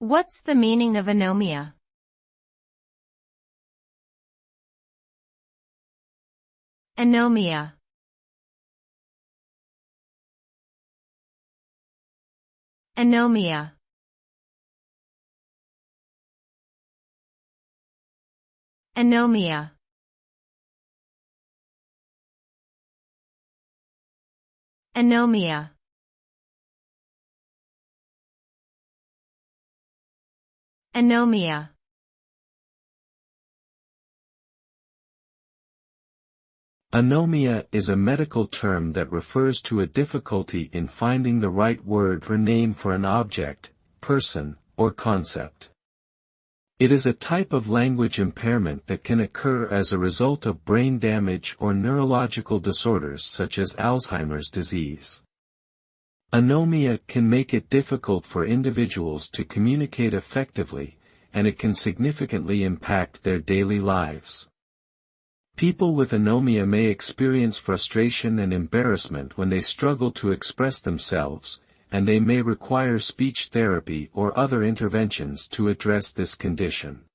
What's the meaning of anomia? Anomia. Anomia. Anomia. Anomia. Anomia. Anomia is a medical term that refers to a difficulty in finding the right word or name for an object, person, or concept. It is a type of language impairment that can occur as a result of brain damage or neurological disorders such as Alzheimer's disease. Anomia can make it difficult for individuals to communicate effectively, and it can significantly impact their daily lives. People with anomia may experience frustration and embarrassment when they struggle to express themselves, and they may require speech therapy or other interventions to address this condition.